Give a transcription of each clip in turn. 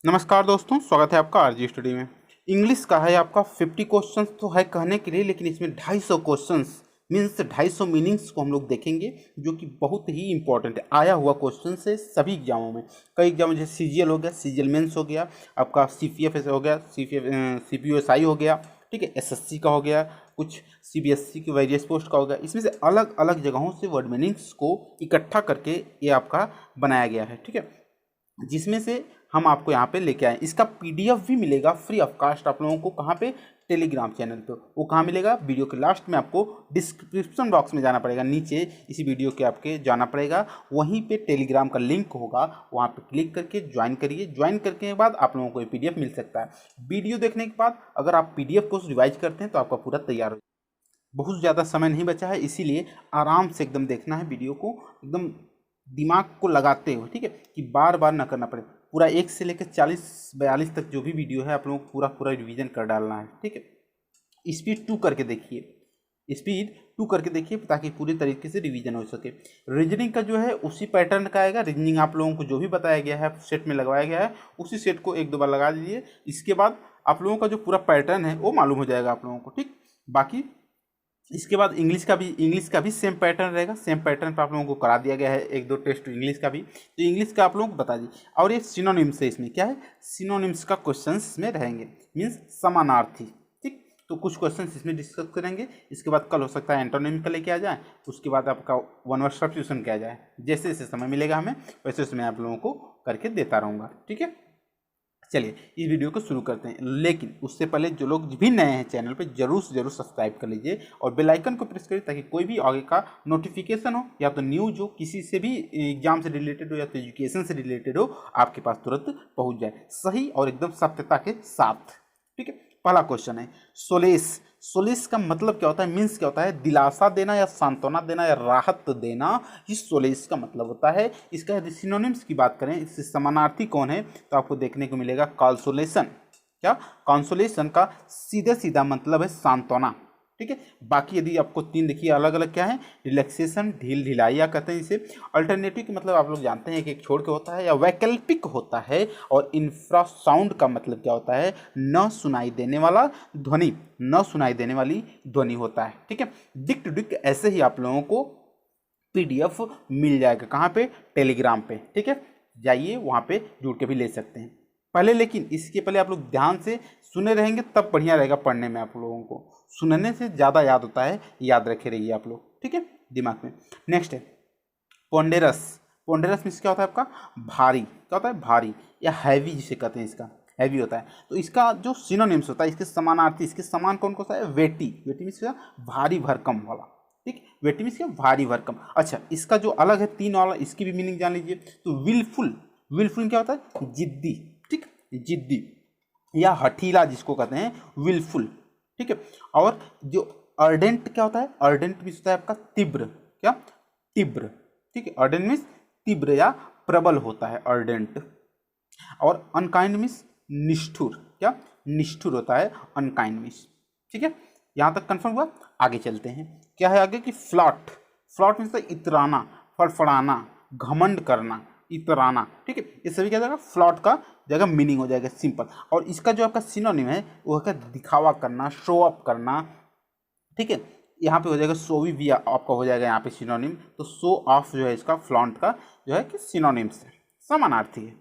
नमस्कार दोस्तों, स्वागत है आपका आरजी स्टडी में। इंग्लिश का है आपका 50 क्वेश्चंस तो है कहने के लिए, लेकिन इसमें 250 क्वेश्चंस मीन्स 250 मीनिंग्स को हम लोग देखेंगे, जो कि बहुत ही इंपॉर्टेंट है। आया हुआ क्वेश्चन है सभी एग्जामों में। कई एग्जाम जैसे सीजीएल हो गया, सीजीएल मेंस हो गया, आपका सीपीएफ हो गया, सीपीयूएसआई हो गया, ठीक है, एसएससी का हो गया, कुछ सीबीएसई की वेरियस पोस्ट का हो गया। इसमें से अलग अलग जगहों से वर्ड मीनिंग्स को इकट्ठा करके ये आपका बनाया गया है, ठीक है, जिसमें से हम आपको यहाँ पे लेके आए। इसका पीडीएफ भी मिलेगा फ्री ऑफ कास्ट आप लोगों को। कहाँ पे? टेलीग्राम चैनल पे। वो कहाँ मिलेगा? वीडियो के लास्ट में आपको डिस्क्रिप्शन बॉक्स में जाना पड़ेगा, नीचे इसी वीडियो के आपके जाना पड़ेगा, वहीं पे टेलीग्राम का लिंक होगा, वहाँ पे क्लिक करके ज्वाइन करिए। ज्वाइन करने के बाद आप लोगों को ये पीडीएफ मिल सकता है। वीडियो देखने के बाद अगर आप पीडीएफ को रिवाइज करते हैं तो आपका पूरा तैयार हो। बहुत ज़्यादा समय नहीं बचा है, इसीलिए आराम से एकदम देखना है वीडियो को, एकदम दिमाग को लगाते हुए, ठीक है, कि बार बार ना करना पड़े। पूरा 1 से लेकर 40-42 तक जो भी वीडियो है आप लोगों को पूरा पूरा रिवीजन कर डालना है, ठीक है। स्पीड 2 करके देखिए, स्पीड 2 करके देखिए, ताकि पूरी तरीके से रिवीजन हो सके। रीजनिंग का जो है उसी पैटर्न का आएगा। रीजनिंग आप लोगों को जो भी बताया गया है, सेट में लगवाया गया है, उसी सेट को 1-2 बार लगा दीजिए। इसके बाद आप लोगों का जो पूरा पैटर्न है वो मालूम हो जाएगा आप लोगों को, ठीक। बाकी इसके बाद इंग्लिश का भी सेम पैटर्न रहेगा। सेम पैटर्न पर आप लोगों को करा दिया गया है 1-2 टेस्ट इंग्लिश का भी, तो इंग्लिश का आप लोगों को बता दीजिए। और ये सिनोनिम्स है, इसमें क्या है, सिनोनिम्स का क्वेश्चंस इसमें रहेंगे, मीन्स समानार्थी, ठीक। तो कुछ क्वेश्चंस इसमें डिस्कस करेंगे। इसके बाद कल हो सकता है एंटोनिम का लेके आ जाए, उसके बाद आपका वन वर्ड सब्स्टिट्यूशन किया जाए। जैसे जैसे समय मिलेगा हमें, वैसे वैसे मैं आप लोगों को करके देता रहूँगा, ठीक है। चलिए इस वीडियो को शुरू करते हैं, लेकिन उससे पहले जो लोग भी नए हैं चैनल पे, जरूर से जरूर सब्सक्राइब कर लीजिए और बेल आइकन को प्रेस करिए, ताकि कोई भी आगे का नोटिफिकेशन हो, या तो न्यूज हो, किसी से भी एग्जाम से रिलेटेड हो, या तो एजुकेशन से रिलेटेड हो, आपके पास तुरंत पहुंच जाए, सही और एकदम सत्यता के साथ, ठीक है। पहला क्वेश्चन है सोलेस। सोलेस का मतलब क्या होता है, मीन्स क्या होता है? दिलासा देना या सांत्वना देना या राहत देना, ये सोलेस का मतलब होता है। इसका यदि सिनोनिम्स की बात करें, इससे समानार्थी कौन है, तो आपको देखने को मिलेगा कंसोलेशन। क्या? कंसोलेशन का सीधा सीधा मतलब है सांत्वना, ठीक है। बाकी यदि आपको 3 देखिए अलग अलग क्या है, रिलैक्सेशन, ढील ढिलाइया कहते हैं इसे। अल्टरनेटिव का मतलब आप लोग जानते हैं कि एक छोड़ के होता है या वैकल्पिक होता है। और इंफ्रासाउंड का मतलब क्या होता है? न सुनाई देने वाला ध्वनि, न सुनाई देने वाली ध्वनि होता है, ठीक है। डिक टू डिक ऐसे ही आप लोगों को पीडीएफ मिल जाएगा। कहाँ पे? टेलीग्राम पे, ठीक है। जाइए वहाँ पे जुड़ के भी ले सकते हैं पहले, लेकिन इसके पहले आप लोग ध्यान से सुने रहेंगे तब बढ़िया रहेगा पढ़ने में। आप लोगों को सुनने से ज़्यादा याद होता है, याद रखे रहिए आप लोग, ठीक है, दिमाग में। नेक्स्ट है पोंडेरस। पोंडेरस मीन्स क्या होता है आपका? भारी। क्या होता है? भारी या हैवी जिसे कहते हैं, इसका हैवी होता है। तो इसका जो सिनोनिम्स होता है, इसके समानार्थी, इसके समान कौन कौन सा है? वेटी। वेटी मीन्स क्या? भारी भरकम वाला, ठीक। वेटी मीन्स क्या? भारी भरकम। अच्छा, इसका जो अलग है 3 वाला, इसकी भी मीनिंग जान लीजिए। तो विलफुल, विलफुल क्या होता है? जिद्दी, ठीक, जिद्दी या हठीला जिसको कहते हैं, विलफुल, ठीक है। और जो अर्डेंट क्या होता है? अर्डेंट मीन्स होता है आपका तीव्र। क्या? तीव्र, ठीक है। अर्डेंट मीन्स तीव्र या प्रबल होता है अर्डेंट। और अनकाइंड मीन्स निष्ठुर। क्या? निष्ठुर होता है अनकाइंड मीन्स, ठीक है। यहां तक कंफर्म हुआ? आगे चलते हैं। क्या है आगे? कि फ्लॉट। फ्लॉट मीन्स इतराना, फड़फड़ाना, घमंड करना, इतराना, ठीक है। ये सभी क्या जाएगा? फ्लॉट का जगह मीनिंग हो जाएगा सिंपल। और इसका जो आपका सिनोनिम है वो है दिखावा करना, शो अप करना, ठीक है। यहाँ पे हो जाएगा शोवी भी आपका हो जाएगा यहाँ पे सिनोनिम। तो शो ऑफ जो है इसका, फ्लॉन्ट का जो है कि सिनोनिम्स है, समानार्थी है,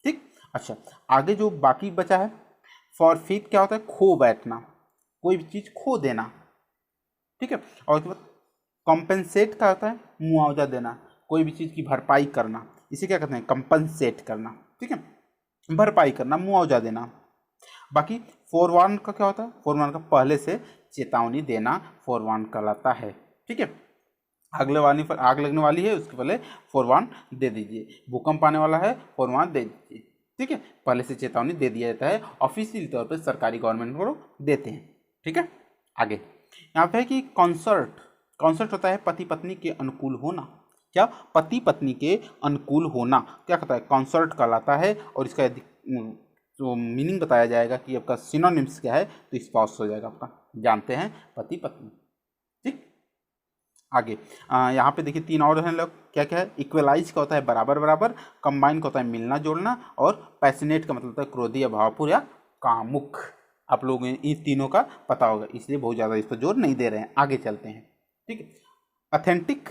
ठीक। अच्छा, आगे जो बाकी बचा है, फॉरफीट क्या होता है? खो बैठना, कोई भी चीज़ खो देना, ठीक है। और उसके बाद कॉम्पेंसेट का होता है मुआवजा देना, कोई भी चीज़ की भरपाई करना, इसे क्या कहते हैं? कंपनसेट करना, ठीक है, भरपाई करना, मुआवजा देना। बाकी फोरवार्न का क्या होता है? फोरवार्न का पहले से चेतावनी देना फोरवार्न कहलाता है, ठीक है। अगले वाली पर आग लगने वाली है, उसके पहले फोरवार्न दे दीजिए। भूकंप आने वाला है, फोरवार्न दे दीजिए, ठीक है। पहले से चेतावनी दे दिया जाता है, ऑफिशियल तौर पर सरकारी गवर्नमेंट को देते हैं, ठीक है। आगे यहाँ पे है कि कॉन्सर्ट। कॉन्सर्ट होता है पति पत्नी के अनुकूल होना। क्या? पति पत्नी के अनुकूल होना क्या कहता है? कॉन्सर्ट कहलाता है। और इसका जो मीनिंग बताया जाएगा कि आपका सिनोनिम्स क्या है, तो स्पाउस हो जाएगा आपका। जानते हैं पति पत्नी, ठीक। आगे यहाँ पे देखिए तीन और हैं लोग, क्या क्या है। इक्वलाइज का होता है बराबर बराबर, कंबाइन का होता है मिलना जोड़ना, और पैसिनेट का मतलब होता है क्रोधी या भावपूर्ण या कामुक। आप लोगों को इन तीनों का पता होगा, इसलिए बहुत ज़्यादा इस पर जोर नहीं दे रहे हैं। आगे चलते हैं, ठीक है। ऑथेंटिक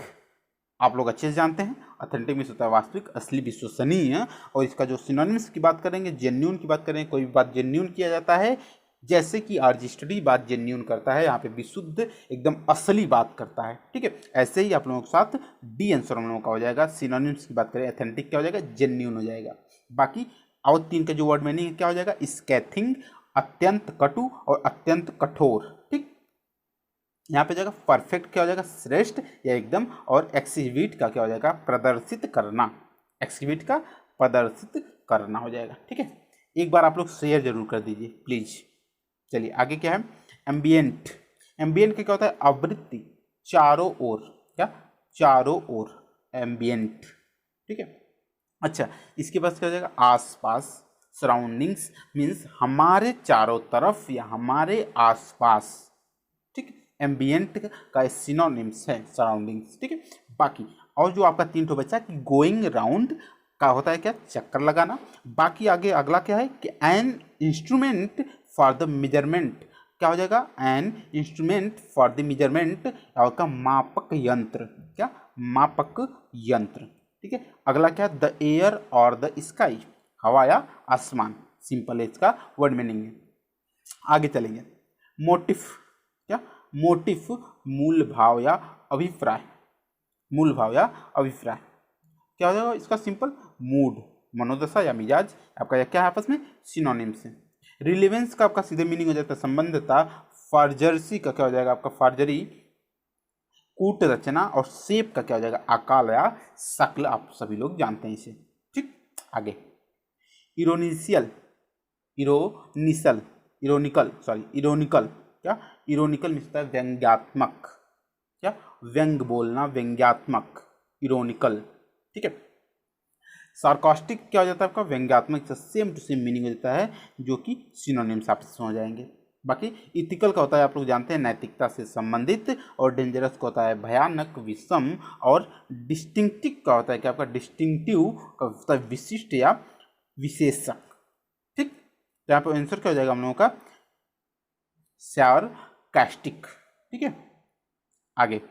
आप लोग अच्छे से जानते हैं, ऑथेंटिक मीन्स होता है वास्तविक, असली, विश्वसनीय। और इसका जो सिनोनिम्स की बात करेंगे, जेन्यून की बात करेंगे, कोई भी बात जेन्यून किया जाता है, जैसे कि आरजी स्टडी बात जेन्यून करता है, यहाँ पे विशुद्ध एकदम असली बात करता है, ठीक है। ऐसे ही आप लोगों के साथ डी आंसर हम लोगों का हो जाएगा। सिनोनिम्स की बात करें, ऑथेंटिक क्या हो जाएगा, जेन्यून हो जाएगा। बाकी और तीन का जो वर्ड मीनिंग क्या हो जाएगा, स्कैथिंग अत्यंत कटु और अत्यंत कठोर, ठीक। यहाँ पे जाएगा परफेक्ट क्या हो जाएगा, श्रेष्ठ या एकदम, और एक्सिबिट का क्या हो जाएगा, प्रदर्शित करना, एक्सिबिट का प्रदर्शित करना हो जाएगा, ठीक है। एक बार आप लोग शेयर जरूर कर दीजिए प्लीज। चलिए आगे क्या है, एम्बियंट। एम्बियंट का क्या होता है, आवृत्ति, चारों ओर, क्या, चारों ओर, एम्बियंट, ठीक है। अच्छा, इसके पास क्या हो जाएगा, आसपास, सराउंडिंग्स मीन्स हमारे चारों तरफ या हमारे आसपास, ठीक। एम्बियंट का सिनोनिम्स है सराउंडिंग्स, ठीक है। बाकी और जो आपका तीन ठो बचा कि गोइंग राउंड का होता है क्या, चक्कर लगाना। बाकी आगे अगला क्या है कि an instrument for the measurement, क्या हो जाएगा, an instrument for the measurement, और का मापक यंत्र, क्या, मापक यंत्र, ठीक है। अगला क्या, द एयर और द स्काई, हवा या आसमान, सिंपल है इसका वर्ड मीनिंग है। आगे चलेंगे, मोटिव, क्या, मोटिव मूल भाव या अभिप्राय, मूल भाव या अभिप्राय, क्या हो जाएगा इसका सिंपल, मूड, मनोदशा या मिजाज, आपका क्या है आपस में सिनोनिम्स है। रिलेवेंस का आपका सीधे मीनिंग हो जाता है संबंधता। फॉर्जर्सी का क्या हो जाएगा आपका, फॉर्जरी कूट रचना, और शेप का क्या हो जाएगा, आकार या शक्ल, आप सभी लोग जानते हैं इसे, ठीक। आगे इरोनिशियल, इरोनिसल, इरोनिकल, सॉरी इरोनिकल, क्या, इरोनिकल मिलता है व्यंग्यात्मक, क्या, व्यंग बोलना, व्यंग्यात्मक, इरोनिकल, ठीक है। सार्कास्टिक क्या हो जाता है आपका, व्यंग्यात्मक, सेम टू सेम मीनिंग हो जाता है, जो कि सिनोनिम्स आप समझ जाएंगे। बाकी इथिकल का होता है आप लोग जानते हैं नैतिकता से संबंधित, और डेंजरस का होता है भयानक, विषम, और डिस्टिंक्टिव का होता है कि आपका, डिस्टिंक्टिव का होता है विशिष्ट या विशेषक, ठीक। तो यहाँ पर आंसर क्या हो जाएगा हम लोगों का, सार्कास्टिक, ठीक है। आगे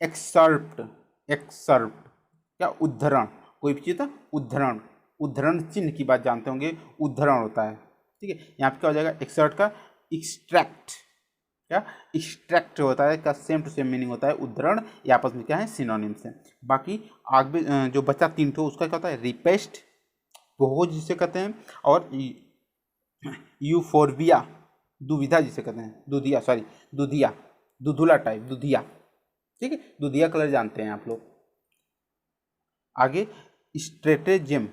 एक्सर्प्ट, एक्सर्प्ट क्या, उद्धरण, कोई भी चीज़ था उद्धरण, उद्धरण चिन्ह की बात जानते होंगे, उद्धरण होता है, ठीक है। यहाँ पे क्या हो जाएगा, एक्सर्ट का एक्सट्रैक्ट, क्या, एक्सट्रैक्ट होता है, का सेम टू सेम मीनिंग होता है, उद्धरण, ये आपस में क्या है, सिनोनिम्स है। बाकी आगे जो बचा तीन ठो उसका क्या होता है, रिपेस्ट, भोज जिसे कहते हैं, और यूफोरबिया, दुविधा जिसे कहते हैं, दुधिया, सॉरी दुधिया, दुधुला टाइप, दुधिया, ठीक है, दुधिया कलर जानते हैं आप लोग। आगे स्ट्रेटेजम,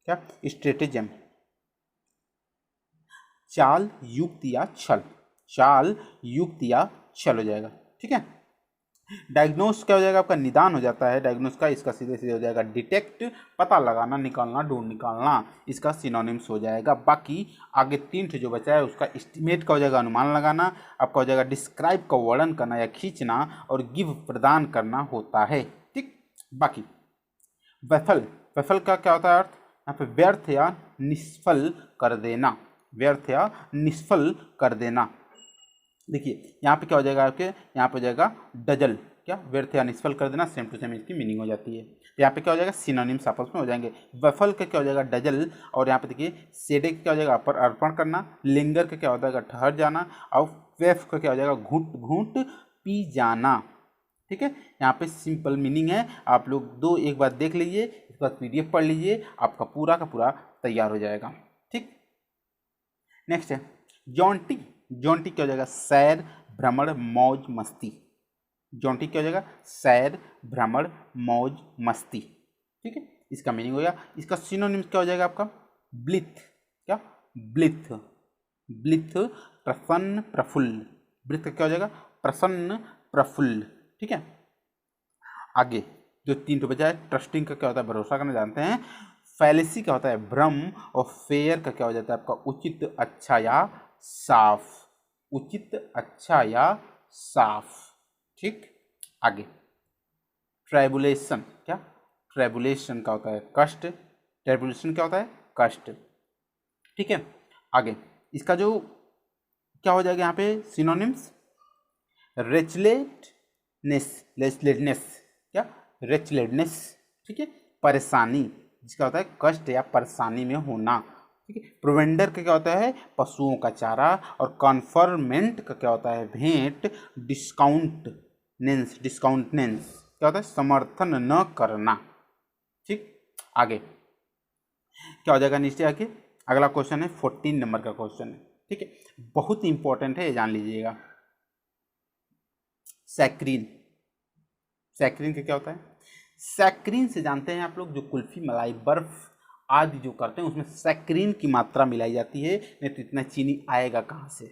क्या, स्ट्रेटेजम, चाल, युक्ति या छल, चाल, युक्ति या छल हो जाएगा, ठीक है। डायग्नोस क्या हो जाएगा आपका, निदान हो जाता है डायग्नोस का, इसका सीधे सीधे हो जाएगा डिटेक्ट, पता लगाना, निकालना, ढूंढ निकालना, इसका सिनोनिम्स हो जाएगा। बाकी आगे तीन ठे जो बचा है उसका एस्टिमेट का हो जाएगा, अनुमान लगाना, आपका हो जाएगा डिस्क्राइब का वर्णन करना या खींचना, और गिव प्रदान करना होता है, ठीक। बाकी वैफल, वैफल का क्या होता है अर्थ, यहाँ पे व्यर्थ या निष्फल कर देना, व्यर्थ या निष्फल कर देना। देखिए यहाँ पे क्या हो जाएगा आपके, यहाँ पे हो जाएगा डजल, क्या, व्यर्थ या निष्फल कर देना, सेम टू सेम इसकी मीनिंग हो जाती है। तो यहाँ पे क्या हो जाएगा, सिनोनिम्स आपस में हो जाएंगे। वफल का क्या हो जाएगा, डजल, और यहाँ पे देखिए सेडे का क्या हो जाएगा, अपर अर्पण करना, लिंगर का क्या हो जाएगा, ठहर जाना, और वेफ का क्या हो जाएगा, घूंट घूंट पी जाना, ठीक है। यहाँ पे सिंपल मीनिंग है, आप लोग दो एक बार देख लीजिए, इसके बाद PDF पढ़ लीजिए, आपका पूरा का पूरा तैयार हो जाएगा, ठीक। नेक्स्ट है जॉन्टी, जॉन्टी क्या हो जाएगा, सैर, भ्रमण, मौज मस्ती, जॉन्टी क्या हो जाएगा, सैर, भ्रमण, मौज मस्ती, ठीक है। इसका मीनिंग हो गया। इसका सिनोनिम क्या हो जाएगा आपका, ब्लिथ, क्या, ब्लिथ, ब्लिथ, प्रसन्न, प्रफुल्ल, ब्लिथ क्या हो जाएगा, प्रसन्न, प्रफुल्ल, ठीक है। आगे जो तीन तो बचा है, ट्रस्टिंग का क्या होता है, भरोसा करना जानते हैं। फैलेसी का होता है भ्रम, और फेयर का क्या हो जाता है आपका, उचित, अच्छा या साफ, उचित, अच्छा या साफ। ठीक, आगे ट्राइबुलेशन, क्या ट्राइबुलेशन का होता है कष्ट, ट्राइबुलेशन क्या होता है कष्ट। ठीक है, आगे इसका जो क्या हो जाएगा यहाँ पे सिनोनिम्स, रेचलेटनेस, रेचलेटनेस क्या रेचलेटनेस, ठीक है, परेशानी जिसका होता है कष्ट या परेशानी में होना। ठीक है, प्रोवेंडर का क्या होता है पशुओं का चारा, और कॉन्फर्मेंट का क्या होता है भेंट, डिस्काउंटनेंस, डिस्काउंटनेंस क्या होता है समर्थन न करना। ठीक, आगे क्या हो जाएगा नीचे आके अगला क्वेश्चन है 14 नंबर का क्वेश्चन है। ठीक है, बहुत इंपॉर्टेंट है, ये जान लीजिएगा। सैक्रीन, सैक्रीन का क्या होता है, सैक्रीन से जानते हैं आप लोग जो कुल्फी मलाई बर्फ आदि जो करते हैं उसमें सैक्रीन की मात्रा मिलाई जाती है, नहीं तो इतना चीनी आएगा कहाँ से,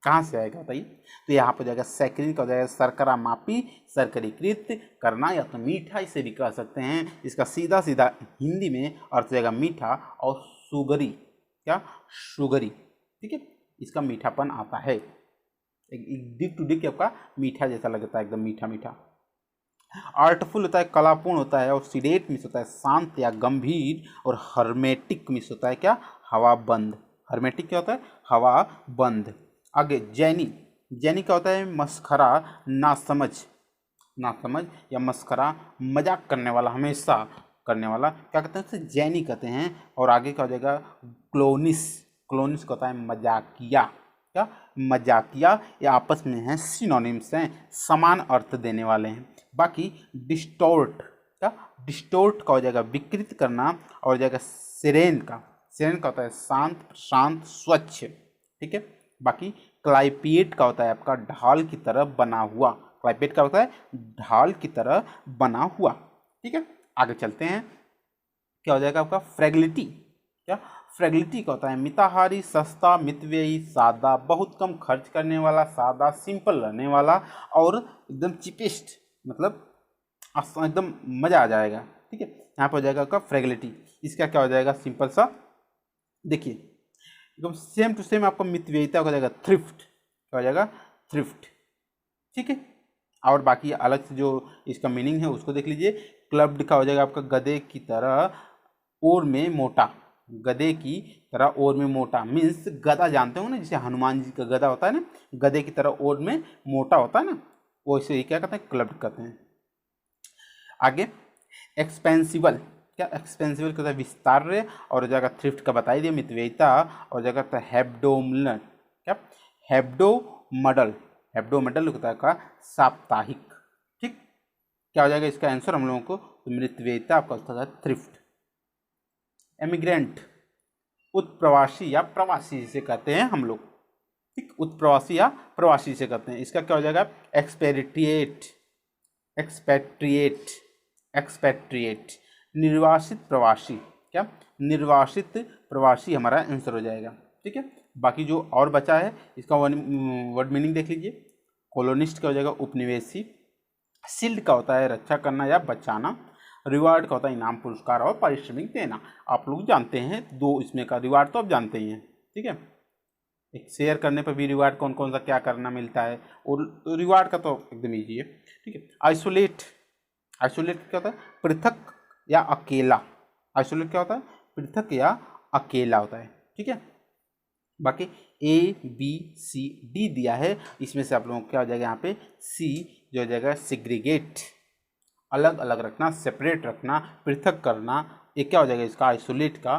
कहाँ से आएगा बताइए। तो यहाँ पर जाएगा सैक्रीन का हो जाएगा शर्करा मापी, शर्करीकृत करना, या तो मीठा इसे भी कह सकते हैं। इसका सीधा सीधा हिंदी में अर्थ जाएगा मीठा और शुगरी, क्या शुगरी। ठीक है, इसका मीठापन आता है, एक डिक टू डिक आपका मीठा जैसा लगता है, एकदम मीठा मीठा। आर्टफुल होता है कलापूर्ण होता है, और सीडेट मिस होता है शांत या गंभीर, और हर्मेटिक मिस होता है क्या हवा बंद। हर्मेटिक क्या होता है हवा बंद। आगे जैनी, जैनी क्या होता है मस्खरा, नासमझ, नासमझ या मस्खरा, मजाक करने वाला, हमेशा करने वाला, क्या कहते हैं उसे जैनी कहते हैं। और आगे क्या हो जाएगा क्लोनिस, क्लोनिस का होता है मजाकिया, क्या मजाकिया, ये आपस में हैं सिनोनिम्स हैं, समान अर्थ देने वाले हैं। बाकी डिस्टोर्ट, क्या डिस्टोर्ट का हो जाएगा विकृत करना, और हो जाएगा सेरेन का, सेरेन का होता है शांत प्रशांत स्वच्छ। ठीक है, बाकी क्लाइपिएट का होता है आपका ढाल की तरह बना हुआ, क्लाइपिएट का होता है ढाल की तरह बना हुआ। ठीक है, आगे चलते हैं, क्या हो जाएगा आपका फ्रेगलिटी, क्या फ्रेगलिटी का होता है मिताहारी, सस्ता, मितव्ययी, सादा, बहुत कम खर्च करने वाला, सादा सिंपल रहने वाला, और एकदम चिपेस्ट, मतलब एकदम मज़ा आ जाएगा। ठीक है, यहाँ पर हो जाएगा आपका फ्रेगलिटी। इसका क्या हो जाएगा सिंपल सा, देखिए एकदम सेम टू सेम आपका मितव्ययिता हो जाएगा थ्रिफ्ट, क्या हो जाएगा थ्रिफ्ट। ठीक है, और बाकी अलग से जो इसका मीनिंग है उसको देख लीजिए। क्लब्ड का हो जाएगा आपका गधे की तरह ओर में मोटा, गधे की तरह ओर में मोटा मीन्स गधा जानते हो ना, जैसे हनुमान जी का गधा होता है ना, गधे की तरह ओर में मोटा होता है ना, वो इसे क्या कहते हैं क्लब्ड कहते हैं। आगे एक्सपेंसिबल, क्या एक्सपेंसिबल कहता है विस्तार्य, और जगह थ्रिफ्ट का बता ही दिया मितव्ययिता, और जगह हेब्डोमल, क्या हेब्डो मॉडल, हेब्डो मॉडल होता है का साप्ताहिक। ठीक, क्या हो जाएगा इसका आंसर हम लोगों को, तो मितव्ययिता आपका होता है थ्रिफ्ट। एमिग्रेंट, उत्प्रवासी या प्रवासी जिसे कहते हैं हम लोग, ठीक उत्प्रवासी या प्रवासी से कहते हैं। इसका क्या हो जाएगा एक्सपेट्रिएट, एक्सपेट्रिएट, एक्सपेट्रिएट निर्वासित प्रवासी, क्या निर्वासित प्रवासी हमारा आंसर हो जाएगा। ठीक है, बाकी जो और बचा है इसका वर्ड मीनिंग देख लीजिए। कॉलोनिस्ट का हो जाएगा उपनिवेशी, शिल्ड का होता है रक्षा करना या बचाना, रिवार्ड का होता है इनाम पुरस्कार और पारिश्रमिक देना। आप लोग जानते हैं दो इसमें का रिवार्ड तो आप जानते ही हैं। ठीक है, एक शेयर करने पर भी रिवार्ड कौन कौन सा क्या करना मिलता है, और रिवार्ड का तो एकदम ईजी है। ठीक है, आइसोलेट, आइसोलेट क्या होता है पृथक या अकेला, आइसोलेट क्या होता है पृथक या अकेला होता है। ठीक है, बाकी ए बी सी डी दिया है, इसमें से आप लोगों को क्या हो जाएगा यहाँ पे सी जो हो जाएगा सिग्रीगेट, अलग अलग रखना, सेपरेट रखना, पृथक करना, ये क्या हो जाएगा इसका आइसोलेट का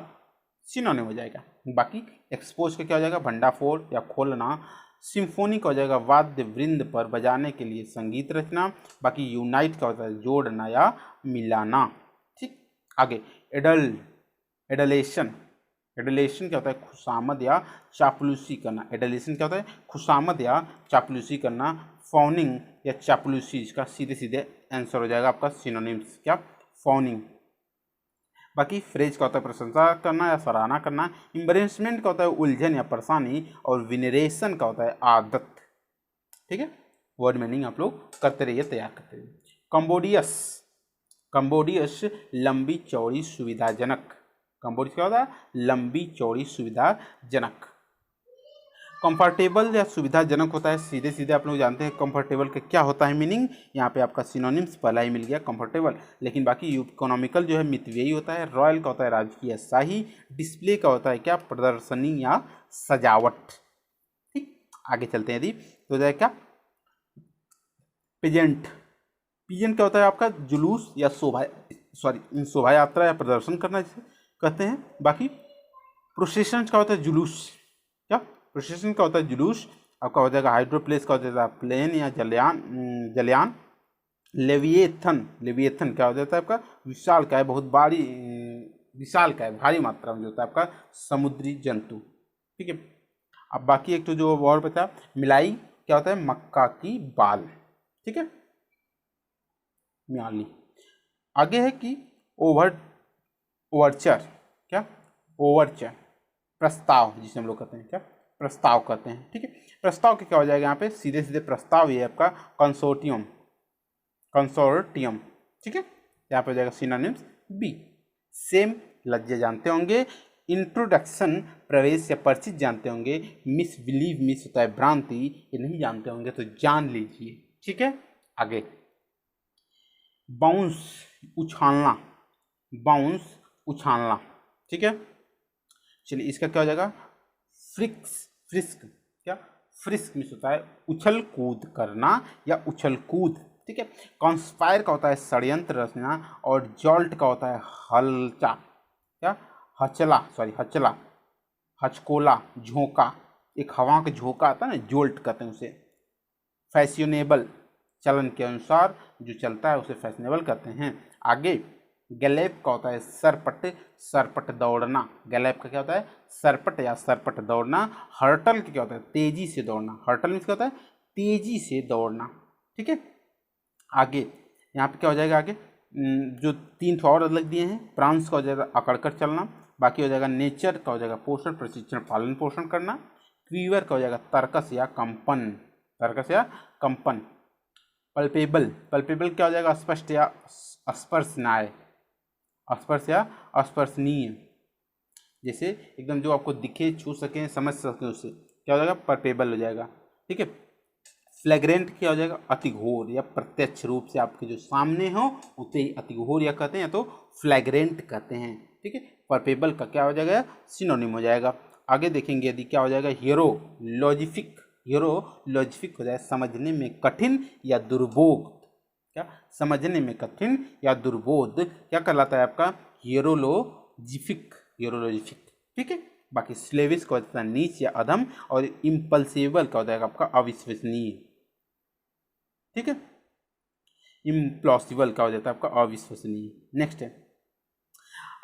सिनोनिम हो जाएगा। बाकी एक्सपोज का क्या हो जाएगा भंडाफोड़ या खोलना, सिम्फोनी का हो जाएगा वाद्य वृंद पर बजाने के लिए संगीत रचना, बाकी यूनाइट का होता है जोड़ना या मिलाना। ठीक, आगे एडलेशन, एडलेशन क्या होता है खुशामद या चापलूसी करना, एडलेशन क्या होता है खुशामद या चापलूसी करना, फॉनिंग या चापलूसी, इसका सीधे सीधे आंसर हो जाएगा आपका सिनोनिम्स, क्या फॉनिंग। बाकी फ्रेज का होता है प्रशंसा करना या सराहना करना, एम्बरेसमेंट का होता है उलझन या परेशानी, और विनरेशन का होता है आदत। ठीक है, वर्ड मीनिंग आप लोग करते रहिए, तैयार करते रहिए। कंबोडियस, कंबोडियस लंबी चौड़ी सुविधाजनक, कंबोडियस क्या होता है लंबी चौड़ी सुविधाजनक। कंफर्टेबल या सुविधाजनक होता है, सीधे सीधे आप लोग जानते हैं कंफर्टेबल का क्या होता है मीनिंग। यहाँ पे आपका सिनोनिम्स पहला ही मिल गया कंफर्टेबल। लेकिन बाकी इकोनॉमिकल जो है मितव्ययी होता है, रॉयल का होता है राजकीय शाही, डिस्प्ले का होता है क्या प्रदर्शनी या सजावट। ठीक, आगे चलते हैं यदि तो हो जाए क्या पेजेंट। पीजेंट क्या होता है आपका जुलूस या शोभा यात्रा या प्रदर्शन करना जिसे कहते हैं। बाकी प्रोसेशन का होता है जुलूस, क्या प्रोसेशन का होता है जुलूस। आपका हो जाएगा हाइड्रोप्लेस का हो जाता है प्लेन या जलयान। लेविएथन क्या हो जाता है आपका विशाल का है, बहुत भारी विशाल का है, भारी मात्रा में जो होता है आपका समुद्री जंतु। ठीक है, अब बाकी एक तो जो और बता मिलाई क्या होता है मक्का की बाल। ठीक है, म्याली। आगे है कि ओवरचर, क्या ओवरचर प्रस्ताव जिसे हम लोग कहते हैं, क्या प्रस्ताव कहते हैं। ठीक है, प्रस्ताव के क्या हो जाएगा यहाँ पे सीधे सीधे प्रस्ताव ये आपका कंसोर्टियम। ठीक है, यहाँ पे हो जाएगा सिनोनिम्स बी। सेम लज्जे जानते होंगे, इंट्रोडक्शन प्रवेश या परिचित जानते होंगे, मिस बिलीव मिस होता है भ्रांति, ये नहीं जानते होंगे तो जान लीजिए। ठीक है, आगे बाउंस उछालना, बाउंस उछालना। ठीक है, चलिए इसका क्या हो जाएगा फ्रिस्क, क्या फ्रिस्क मिस होता है उछल कूद करना या उछल कूद। ठीक है, कॉन्स्पायर का होता है षड्यंत्र रचना और जॉल्ट का होता है हलचा, क्या हचला हचकोला झोंका, एक हवा का झोंका आता है ना जोल्ट कहते हैं उसे। फैशनेबल चलन के अनुसार जो चलता है उसे फैशनेबल कहते हैं। आगे गैलेप का होता है सरपट दौड़ना, गैलेप का क्या होता है सरपट या सरपट दौड़ना। हर्टल का क्या होता है तेजी से दौड़ना, हर्टल मीन्स क्या होता है तेजी से दौड़ना। ठीक है, आगे यहाँ पे क्या हो जाएगा आगे जो तीन और अलग दिए हैं, प्रांस का हो जाएगा अकड़कर चलना, बाकी हो जाएगा नेचर का हो जाएगा पोषण प्रशिक्षण पालन पोषण करना, क्वीवर का हो जाएगा तर्कस या कंपन। पल्पेबल क्या हो जाएगा स्पष्ट या स्पर्शनीय, जैसे एकदम जो आपको दिखे छू सकें समझ सकें उससे क्या हो जाएगा पल्पेबल हो जाएगा। ठीक है, फ्लैग्रेंट क्या हो जाएगा अतिघोर या प्रत्यक्ष रूप से आपके जो सामने हो उसे ही अतिघोर या कहते हैं या तो फ्लैग्रेंट कहते हैं। ठीक है, पल्पेबल का क्या हो जाएगा सिनोनिम हो जाएगा। आगे देखेंगे यदि क्या हो जाएगा हीरोलॉजिफिक हो जाए समझने में कठिन या दुर्बोध, क्या समझने में कठिन या दुर्बोध क्या कहलाता है आपका हीरोलॉजिफिक। ठीक है, बाकी स्लेविश का होता है नीच या अधम और इम्पल्सिबल का हो जाएगा आपका अविश्वसनीय। ठीक है, इम्प्लॉसिबल का हो जाता है आपका अविश्वसनीय। नेक्स्ट है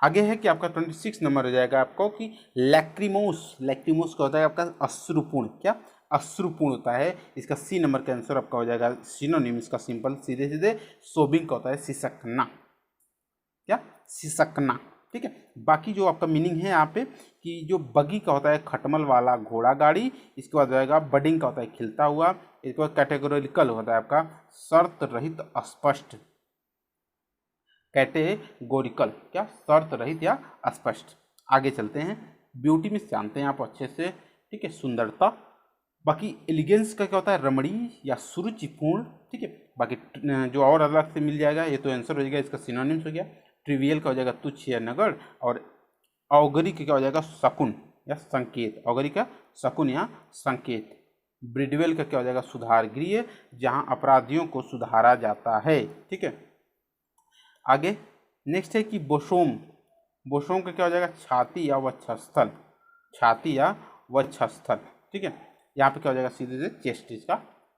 आगे है कि आपका 26 नंबर हो जाएगा आपको कि लैक्रिमोस का होता है आपका अश्रुपूर्ण, क्या अश्रुपूर्ण होता है। इसका सी नंबर का आंसर आपका हो जाएगा सिनोनिम इसका सिंपल सीधे सीधे सोबिंग का होता है सिसकना, क्या सिसकना। ठीक है, बाकी जो आपका मीनिंग है यहाँ पे कि जो बगी का होता है खटमल वाला घोड़ा गाड़ी, इसके बाद जाएगा बडिंग का होता है खिलता हुआ, इसके बाद कैटेगोरिकल होता है आपका शर्त रहित स्पष्ट, कैटेगोरिकल क्या शर्त रहित या स्पष्ट। आगे चलते हैं ब्यूटी में जानते हैं आप अच्छे से। ठीक है, सुंदरता। बाकी एलिगेंस का क्या होता है रमणीय या सुरुचिपूर्ण। ठीक है, बाकी जो और अलग से मिल जाएगा ये तो आंसर हो जाएगा इसका सिनोनिम्स हो गया। ट्रिवियल का हो जाएगा तुच्छ या नगण्य और अवगरी का क्या हो जाएगा शकुन या संकेत, अवगरी का शकुन या संकेत। ब्रिडवेल का क्या हो जाएगा सुधार गृह जहाँ अपराधियों को सुधारा जाता है। ठीक है, आगे नेक्स्ट है कि बोसोम का क्या हो जाएगा छाती या वक्षस्थल। ठीक है, यहाँ पे क्या हो जाएगा सीधे से चेस्ट इसका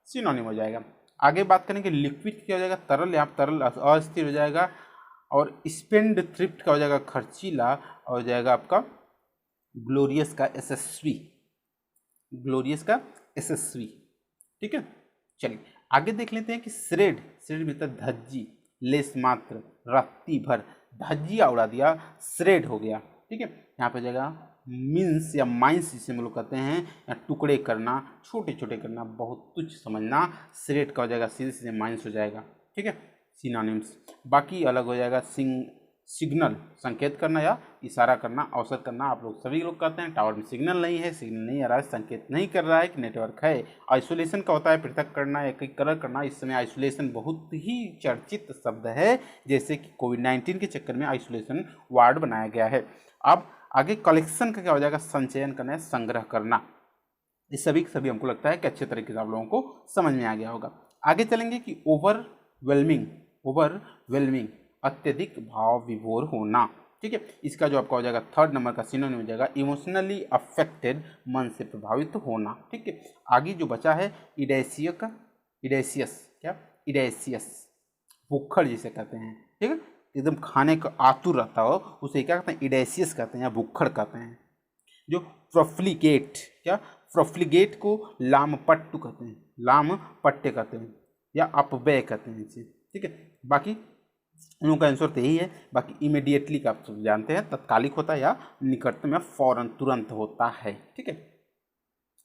सिनोनिम हो जाएगा। आगे बात करेंगे लिक्विड क्या हो जाएगा तरल, यहाँ पे तरल अस्थिर हो जाएगा। और स्पेंड थ्रिफ्ट का हो जाएगा खर्चीला और हो जाएगा आपका ग्लोरियस का यशस्वी। ठीक है, चलिए आगे देख लेते हैं कि श्रेड मतलब धज्जी, लेस मात्र, रत्ती भर, धज्जिया उड़ा दिया श्रेड हो गया। ठीक है, यहाँ पे जाएगा मीन्स या माइंस जिसे हम लोग कहते हैं या टुकड़े करना, छोटे छोटे करना, बहुत तुच्छ समझना, श्रेड का हो जाएगा सीधे सीधे माइंस हो जाएगा। ठीक है, सिनोनिम्स। बाकी अलग हो जाएगा सिग्नल, संकेत करना या इशारा करना, अवसर करना। आप लोग सभी लोग कहते हैं टावर में सिग्नल नहीं है, सिग्नल नहीं आ रहा है, संकेत नहीं कर रहा है कि नेटवर्क है। आइसोलेशन का होता है पृथक करना, एकीकरण करना। इस समय आइसोलेशन बहुत ही चर्चित शब्द है, जैसे कि कोविड-19 के चक्कर में आइसोलेशन वार्ड बनाया गया है। अब आगे कलेक्शन का क्या हो जाएगा, संचयन करना है, संग्रह करना। ये सभी हमको लगता है कि अच्छे तरीके से आप लोगों को समझ में आ गया होगा। आगे चलेंगे कि ओवरवेलमिंग अत्यधिक भाव विभोर होना। ठीक है, इसका जो आपका हो जाएगा थर्ड नंबर का सिनोनिम हो जाएगा इमोशनली अफेक्टेड, मन से प्रभावित होना। ठीक है, आगे जो बचा है इडेसियस, भूखड़ जिसे कहते हैं। ठीक है, एकदम खाने का आतुर रहता हो उसे क्या कहते हैं, इडेसियस कहते हैं या भूखड़ कहते हैं। जो प्रोफ्लिगेट को लामपट्टू कहते हैं, लाम पट्टे कहते हैं या अपव्यय कहते हैं इसे। ठीक है, बाकी इन लोगों का आंसर तो यही है। बाकी इमीडिएटली का आप सब जानते हैं, तत्कालिक होता है या निकटतम या फौरन तुरंत होता है। ठीक है,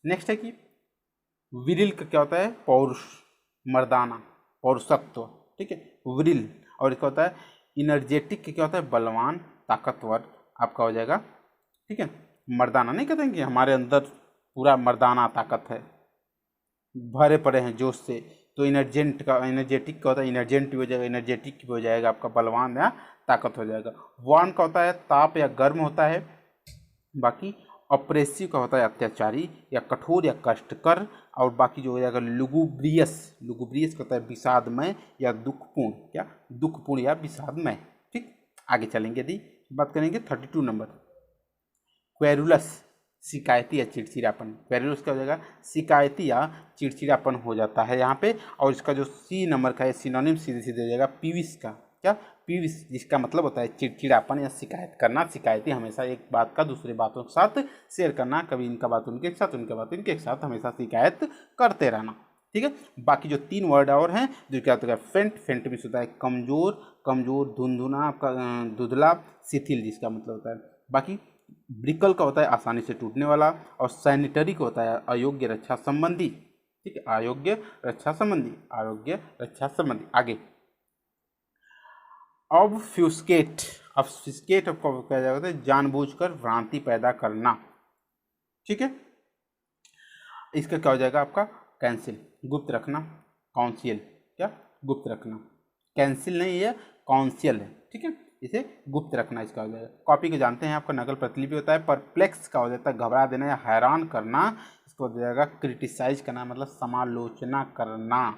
नेक्स्ट है कि विरिल का क्या होता है, पौरुष, मर्दाना, पौरुषत्व। ठीक है, विरिल। और इसका होता है इनर्जेटिक क्या होता है, बलवान, ताकतवर आपका हो जाएगा। ठीक है, मर्दाना नहीं कहते हैं कि हमारे अंदर पूरा मर्दाना ताकत है, भरे पड़े हैं जोश से, तो इनर्जेटिक का होता है इनर्जेंट भी हो जाएगा, इनर्जेटिक भी हो जाएगा, आपका बलवान या ताकत हो जाएगा। वार्म का होता है ताप या गर्म होता है। बाकी ऑप्रेसिव का होता है अत्याचारी या कठोर या कष्टकर। और बाकी जो हो जाएगा लुगुब्रियस का होता है विषादमय या दुखपूर्ण, क्या दुखपूर्ण या विषादमय। ठीक, आगे चलेंगे यदि बात करेंगे 32 नंबर, क्वेरुलस, शिकायती या चिड़चिड़ापन। क्वेरुलस का हो जाएगा शिकायती या चिड़चिड़ापन हो जाता है यहाँ पे। और इसका जो सी नंबर का है सिनोनिम सीधे सीधे हो जाएगा पीविस का, क्या पीविस, जिसका मतलब होता है चिड़चिड़ापन या शिकायत करना। शिकायती हमेशा एक बात का दूसरे बातों के साथ शेयर करना, कभी इनका बात उनके साथ, उनका बात इनके साथ, हमेशा शिकायत करते रहना। ठीक है, बाकी जो 3 वर्ड और हैं जो क्या होता है, फेंट में होता है कमजोर, धुंधुना, आपका धुंधला, शिथिल, जिसका मतलब होता है। बाकी ब्रिकल का होता है आसानी से टूटने वाला। और सैनिटरी का होता है अयोग्य रक्षा संबंधी। ठीक है, अयोग्य रक्षा संबंधी। आगे ऑब्फ्यूस्केट आपको कहा जाता है जानबूझकर भ्रांति पैदा करना। ठीक है, इसका क्या हो जाएगा आपका कैंसिल, गुप्त रखना, काउंसिल, क्या गुप्त रखना, कैंसिल नहीं है काउंसिल है। ठीक है, इसे गुप्त रखना इसका हो जाएगा। कॉपी को जानते हैं, आपका नकल प्रतिलिपि होता है। परप्लेक्स का हो जाता है घबरा देना या हैरान करना। इसको हो जाएगा क्रिटिसाइज करना, मतलब समालोचना करना,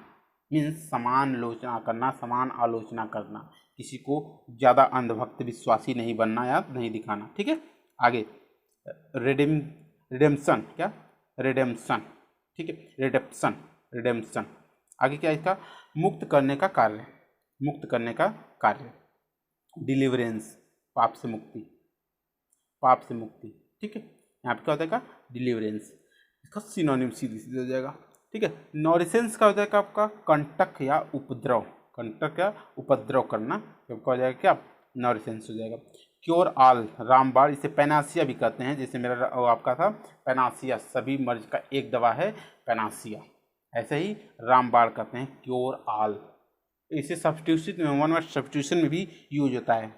मीन्स समालोचना करना, समान आलोचना करना, किसी को ज़्यादा अंधभक्त विश्वासी नहीं बनना या नहीं दिखाना। ठीक है, आगे रिडेम्पशन, क्या रिडेम्पशन। ठीक है, रिडेम्पशन। आगे क्या इसका मुक्त करने का कार्य, डिलीवरेंस, पाप से मुक्ति। ठीक है, यहाँ पे क्या हो जाएगा डिलीवरेंस, इसका सिनोनिम सीधे हो जाएगा। ठीक है, नॉरिसेंस का हो जाएगा आपका कंटक या उपद्रव करना, आपका हो जाएगा क्या नॉरिसेंस हो जाएगा। क्योर ऑल, रामबाण, इसे पैनासिया भी कहते हैं, जैसे मेरा आपका था पैनासिया, सभी मर्ज का एक दवा है पैनासिया, ऐसे ही रामबाण कहते हैं क्योर ऑल। इसे सब्स्टिट्यूशन में, 1 वर्ड सब्स्टिट्यूशन में भी यूज होता है,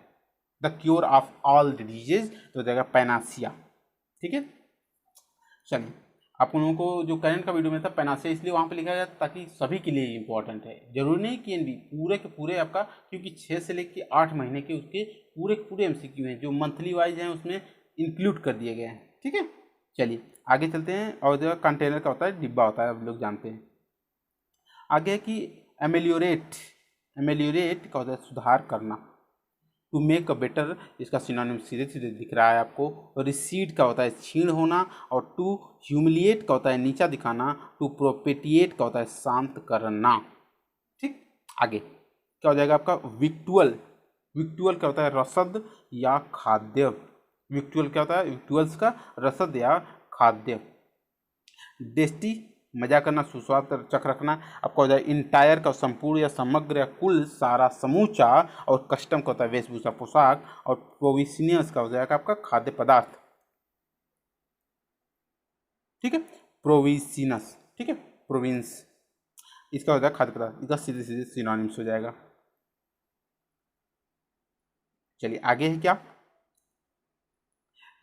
the cure of all diseases, तो हो जाएगा पैनासिया। ठीक है, चलिए आप लोगों को जो करंट का वीडियो में था पैनासिया इसलिए वहाँ पे लिखा गया ताकि सभी के लिए इंपॉर्टेंट है, जरूरी नहीं कि एनबी पूरे के पूरे आपका, क्योंकि 6 से लेकर 8 महीने के उसके पूरे एमसीक्यू हैं जो मंथली वाइज हैं उसमें इंक्लूड कर दिए गए हैं। ठीक है, चलिए आगे चलते हैं। और जो कंटेनर का होता है डिब्बा होता है, आप लोग जानते हैं। आगे कि एमेलियोरेट का होता है सुधार करना, टू मेक अ बेटर, इसका सिनोनिम सीधे सीधे दिख रहा है आपको। रिसीड का होता है छीण होना। और टू ह्यूमिलिएट का होता है नीचा दिखाना। टू प्रोपेटिएट का होता है शांत करना। ठीक, आगे क्या हो जाएगा आपका विक्टुअल का होता है रसद या खाद्य। विक्टुअल क्या होता है, विक्टुअल्स का रसद या खाद्य। डेस्टी मजा करना, सुस्वाद चख रखना, आपका हो जाए इंटायर का संपूर्ण या समग्र या कुल सारा समूचा। और कस्टम का होता है वेशभूषा पोशाक। और प्रोविशिनियस का हो जाएगा आपका खाद्य पदार्थ। ठीक है, प्रोविशिनस, ठीक है, प्रोविंस, इसका हो जाएगा खाद्य पदार्थ, इसका सीधे सीधे सिनोनिम्स हो जाएगा। चलिए आगे है क्या,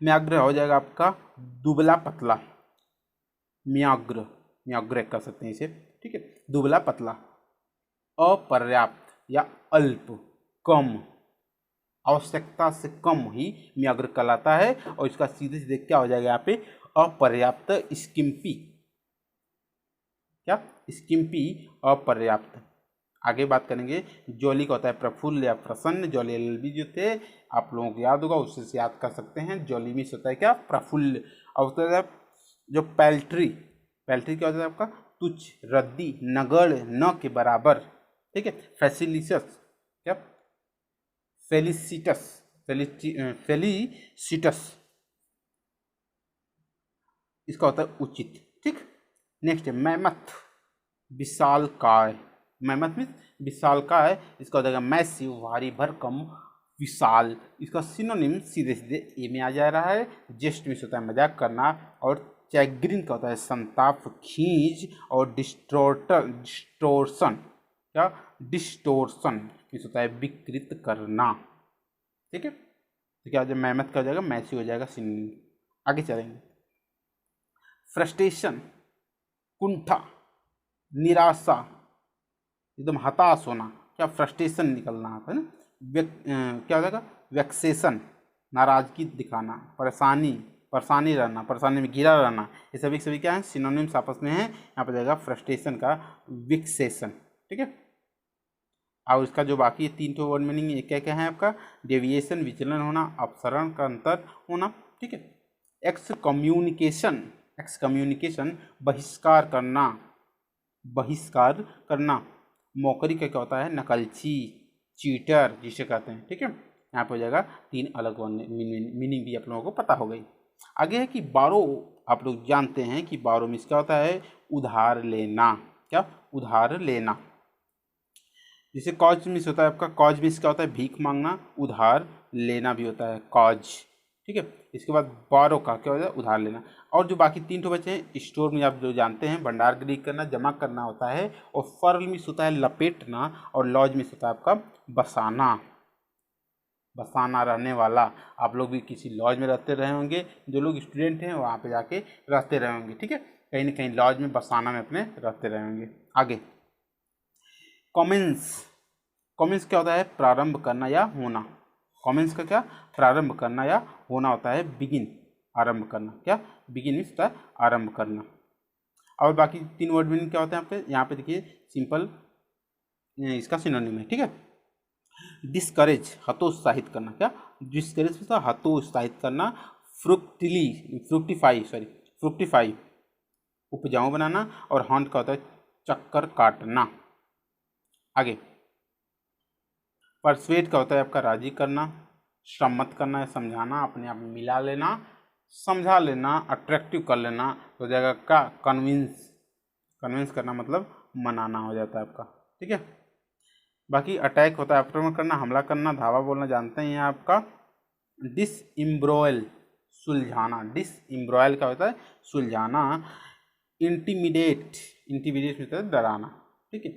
म्याग्र हो जाएगा आपका दुबला पतला, म्याग्र, म्याग्र कर सकते हैं इसे, ठीक है। दुबला पतला, अपर्याप्त या अल्प, कम, आवश्यकता से कम ही म्याग्र कहलाता है। और इसका सीधे सीधे क्या हो जाएगा यहाँ पे, अपर्याप्त, स्किम्पी, क्या, स्किम्पी, अपर्याप्त। आगे बात करेंगे, जॉली का होता है प्रफुल्ल या प्रसन्न, जॉली एलएलबी जो थे आप लोगों को याद होगा, उससे से याद कर सकते हैं। जॉली मिस होता है क्या, प्रफुल्ल। और होता है जो पैल्ट्री, पैल्ट्री क्या होता है आपका, तुच्छ, रद्दी, नगण्य, न के बराबर, ठीक है। फैसिलिटस, क्या, फेलिसिटस, फेलिसिटस, इसका होता है उचित, ठीक। नेक्स्ट है मैमथ, विशालकाय, मैमथ मीन्स विशालकाय, इसका हो जाएगा मैसिव, भारी भरकम, विशाल। इसका सिनोनिम सीधे सीधे ए में आ जा रहा है। जेस्ट मीन्स होता है मजाक करना, और चैग्रिन का होता है संताप, खींच, और डिस्टोर्शन, क्या, डिस्टोर्शन मीन्स होता है विकृत करना, ठीक है। तो क्या हो जाएगा, मैमथ का हो जाएगा मैसिव हो जाएगा सिनोनिम। आगे चलेंगे, फ्रस्ट्रेशन, कुंठा, निराशा, एकदम हताश होना, क्या, फ्रस्ट्रेशन निकलना है ना। क्या हो जाएगा, वेक्सेशन, नाराजगी दिखाना, परेशानी, परेशानी रहना, परेशानी में घिरा रहना, ये सभी क्या है, सिनोनिम्स आपस में है। यहाँ पर जाएगा फ्रस्ट्रेशन का विक्सेशन, ठीक है। और इसका जो बाकी 3 तो वर्ड मीनिंग क्या क्या है आपका, डेविएशन, विचलन होना, अपसरण का अंतर होना, ठीक है। एक्सकम्युनिकेशन, एक्सकम्युनिकेशन, बहिष्कार करना, बहिष्कार करना। मौकरी का क्या होता है, नकलची, चीटर जिसे कहते हैं, ठीक है। यहाँ पे हो जाएगा 3 अलग मीनिंग भी आप लोगों को पता हो गई। आगे है कि बारो, आप लोग जानते हैं कि बारो मीन्स क्या होता है, उधार लेना, क्या, उधार लेना। जैसे कॉज मीन्स होता है आपका, कॉज मीन्स क्या होता है, भीख मांगना, उधार लेना भी होता है कॉज, ठीक है। इसके बाद बारो का क्या होता है, उधार लेना। और जो बाकी 3 तो बचे हैं, स्टोर में आप जो जानते हैं भंडारगृह करना, जमा करना होता है। और फर्ल मीन्स होता है लपेटना, और लॉज मीन्स होता है आपका बसाना, बसाना, रहने वाला। आप लोग भी किसी लॉज में रहते रहे होंगे, जो लोग स्टूडेंट हैं वहाँ पे जाके रहते रहे होंगे, ठीक है। कहीं ना कहीं लॉज में बसाना में अपने रहते रहे होंगे। आगे कॉमेंस, कॉमेंस क्या होता है, प्रारंभ करना या होना। कॉमेंस का क्या, प्रारंभ करना या होना होता है बिगिन, आरंभ करना, क्या, बिगिन मीन्स होता है आरंभ करना। और बाकी 3 वर्ड मीनिंग क्या होते हैं यहाँ पे देखिए, सिंपल इसका सिनोनिम है, ठीक है। डिस्करेज, हतोत्साहित करना, क्या, डिस्करेज मीन्स हतोत्साहित करना। फ्रुक्टिली, फ्रुक्टिफाई, उपजाऊ बनाना। और हॉन्ट का होता है चक्कर काटना। आगे परसुएट का होता है आपका राजी करना, सम्मत करना है समझाना, अपने आप में मिला लेना, समझा लेना, अट्रैक्टिव कर लेना। हो जाएगा का कन्विंस, कन्विंस करना मतलब मनाना हो जाता है आपका, ठीक है। बाकी अटैक होता है आक्रमण करना, हमला करना, धावा बोलना जानते हैं आपका। डिसइम्ब्रॉयल, सुलझाना, डिसइम्ब्रॉयल का होता है सुलझाना। इंटीमिडेट, इंटीमिडेट होता है डराना, ठीक है।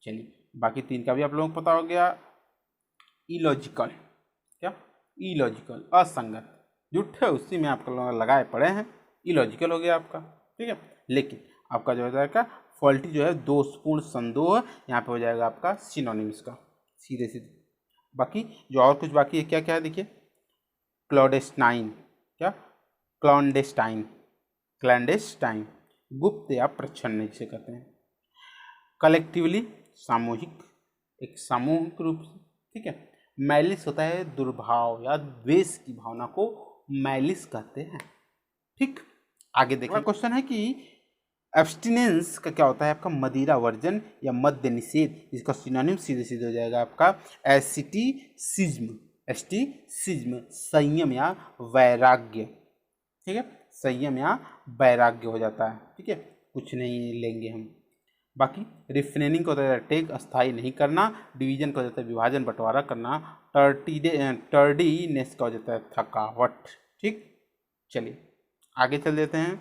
चलिए बाकी 3 का भी आप लोगों को पता हो गया। इलॉजिकल, क्या, इलॉजिकल, असंगत, झूठे उसी में आप लोग लगाए पड़े हैं, इलॉजिकल हो गया आपका, ठीक है। लेकिन आपका जो हो जाएगा फॉल्टी जो है दोषपूर्ण, संदेह, यहाँ पे हो जाएगा आपका सिनोनिम्स का, सीधे सीधे। बाकी जो और कुछ बाकी है क्या क्या है देखिए, क्लॉडेस्टाइन, क्या, क्लॉन्डेस्टाइन, क्लैंडेस्टाइन, गुप्त या प्रच्छन्न जिसे कहते हैं। कलेक्टिवली, सामूहिक, एक सामूहिक रूप से, ठीक है। मैलिस होता है दुर्भाव या द्वेष की भावना को मैलिस कहते हैं, ठीक। आगे देखिए क्वेश्चन है कि एब्स्टिनेंस का क्या होता है आपका, मदिरा वर्जन या मद्य निषेध। इसका सिनोनिम सीधे सीधे हो जाएगा आपका एस्टिसिज्म, एस्टिसिज्म, संयम या वैराग्य, ठीक है। संयम या वैराग्य हो जाता है, ठीक है, कुछ नहीं लेंगे हम। बाकी रिफ्रेनिंग को होता है टेक, अस्थायी नहीं करना। डिवीजन का हो जाता है विभाजन, बंटवारा करना। टर्डीनेस का हो जाता है थकावट, ठीक। चलिए आगे चल देते हैं।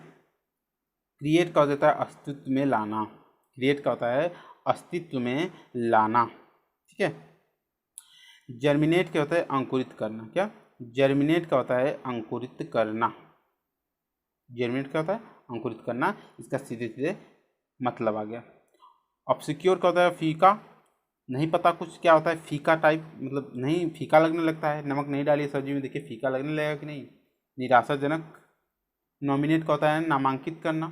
क्रिएट का हो जाता है अस्तित्व में लाना, क्रिएट का होता है अस्तित्व में लाना, ठीक है। जर्मिनेट क्या होता है? अंकुरित करना। क्या जर्मिनेट क्या होता है? अंकुरित करना। जर्मिनेट क्या होता है? अंकुरित करना। इसका सीधे सीधे मतलब आ गया। ऑब्सक्योर क्या होता है? फीका। नहीं पता कुछ क्या होता है फीका टाइप, मतलब नहीं, फीका लगने लगता है, नमक नहीं डालिए सब्जी में, देखिए फीका लगने लगेगा कि नहीं। निराशाजनक। नॉमिनेट का होता है नामांकित करना।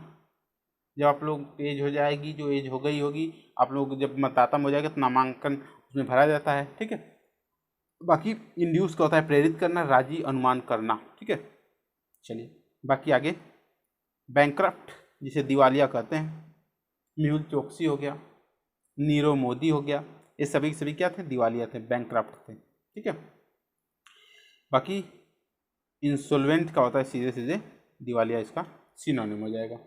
जब आप लोग एज हो जाएगी, जो एज हो गई होगी, आप लोग जब मतदाता में हो जाएगा तो नामांकन उसमें भरा जाता है, ठीक है। बाकी इंड्यूस का होता है प्रेरित करना, राजी अनुमान करना, ठीक है। चलिए बाकी आगे, बैंकक्रप्ट जिसे दिवालिया कहते हैं, मेहुल चोकसी हो गया, नीरव मोदी हो गया, ये सभी क्या थे? दिवालिया थे, बैंकक्रप्ट थे, ठीक है। बाकी इंसोल्वेंट का होता है सीधे सीधे दिवालिया, इसका सिनोनिम हो जाएगा।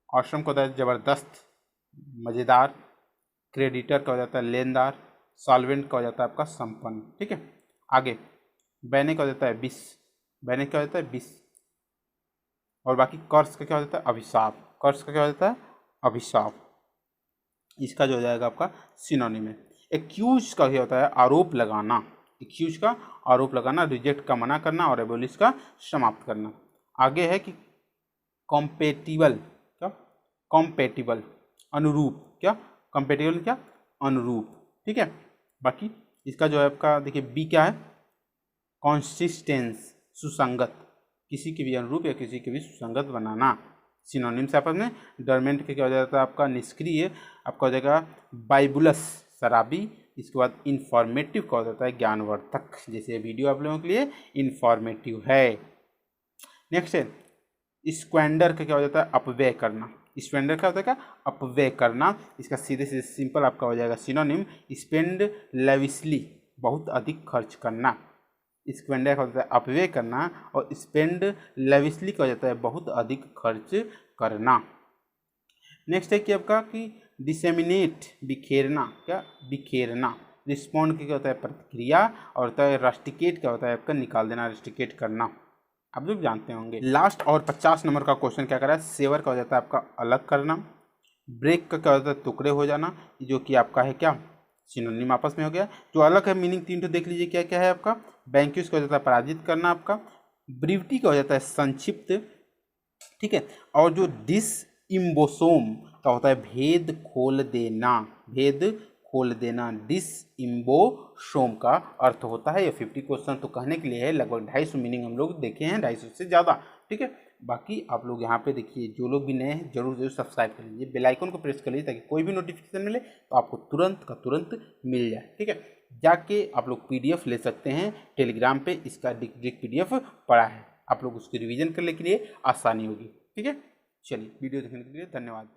ऑसम का होता है जबरदस्त, मज़ेदार। क्रेडिटर का हो जाता है लेनदार। सॉल्वेंट का हो जाता है आपका संपन्न, ठीक है। आगे बैने का हो जाता है विष। बैने का हो जाता है विष। और बाकी कर्स का क्या हो जाता है? अभिशाप। कर्स का क्या हो जाता है? अभिशाप। इसका जो हो जाएगा आपका सिनोनिम है। एक्यूज का क्या होता है? आरोप लगाना। एक्यूज का आरोप लगाना, रिजेक्ट का मना करना, और एबोलिश का समाप्त करना। आगे है कि कॉम्पेटिबल। क्या? कॉम्पेटिबल, अनुरूप। क्या? कॉम्पेटिबल क्या? अनुरूप, ठीक है। बाकी इसका जो है आपका देखिए बी क्या है? कॉन्सिस्टेंस, सुसंगत, किसी के भी अनुरूप या किसी के भी सुसंगत बनाना। सिनोनिम्स आपस में डोरमेंट के क्या हो जाता है आपका? निष्क्रिय। आपका हो जाएगा बाइबुलस, शराबी। इसके बाद इंफॉर्मेटिव का हो जाता है ज्ञानवर्धक। जैसे वीडियो आप लोगों के लिए इंफॉर्मेटिव है। नेक्स्ट है स्क्वेंडर का क्या हो जाता है? अपव्यय करना। स्पेंडर क्या होता है? क्या? अपव्यय करना। इसका सीधे सीधे सिंपल आपका हो जाएगा सिनोनिम स्पेंड लेविसली, बहुत अधिक खर्च करना। स्पेंडर का होता है अपव्यय करना, और स्पेंड लेविसली का हो जाता है बहुत अधिक खर्च करना। नेक्स्ट है कि आपका कि डिसेमिनेट, बिखेरना। क्या? बिखेरना। रिस्पॉन्ड क्या होता है? प्रतिक्रिया। और होता है रस्टिकेट क्या होता है आपका? निकाल देना, रस्टिकेट करना, आप लोग जानते होंगे। लास्ट और 50 नंबर का क्वेश्चन क्या करा है? सेवर का हो जाता है आपका अलग करना। ब्रेक का क्या होता है? टुकड़े हो जाना, जो कि आपका है क्या? सिनोनिम आपस में हो गया। जो अलग है मीनिंग तीन तो देख लीजिए क्या क्या है आपका। बैंक्यूस का हो जाता है पराजित करना आपका। ब्रीविटी का हो जाता है संक्षिप्त, ठीक है। और जो डिस इम्बोसोम का होता है भेद खोल देना। भेद खोल देना, डिस इम्बोसोम का अर्थ होता है। ये 50 क्वेश्चन तो कहने के लिए है, लगभग 250 मीनिंग हम लोग देखे हैं, 250 से ज़्यादा, ठीक है। बाकी आप लोग यहाँ पे देखिए, जो लोग भी नए हैं जरूर जरूर सब्सक्राइब कर लीजिए, बेल आइकन को प्रेस कर लीजिए, ताकि कोई भी नोटिफिकेशन मिले तो आपको तुरंत का तुरंत मिल जाए, ठीक है। जाके आप लोग PDF ले सकते हैं टेलीग्राम पे, इसका डिक PDF पड़ा है, आप लोग उसकी रिवीजन करने के लिए आसानी होगी, ठीक है। चलिए वीडियो देखने के लिए धन्यवाद।